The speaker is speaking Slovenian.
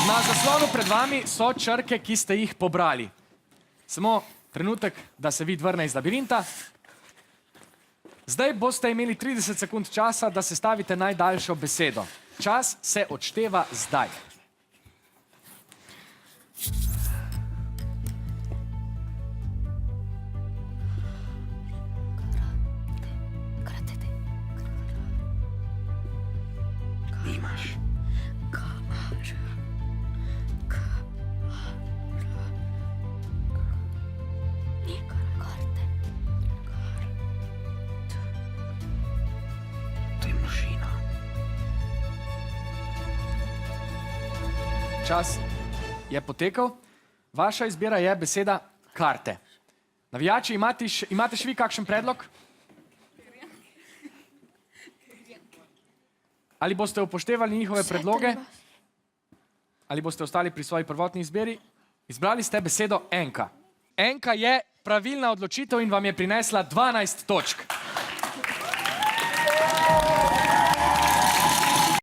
Na zaslonu pred vami so črke, ki ste jih pobrali. Samo trenutek, da se vid vrne iz labirinta. Zdaj boste imeli 30 sekund časa, da sestavite najdaljšo besedo. Čas se odšteva zdaj. Nimaš. To je mašina. Čas je potekel. Vaša izbira je beseda karte. Navijači, imate še vi kakšen predlog? Ali boste upoštevali njihove predloge? Ali boste ostali pri svoji prvotni izbiri? Izbrali ste besedo enka. Enka je pravilna odločitev in vam je prinesla 12 točk.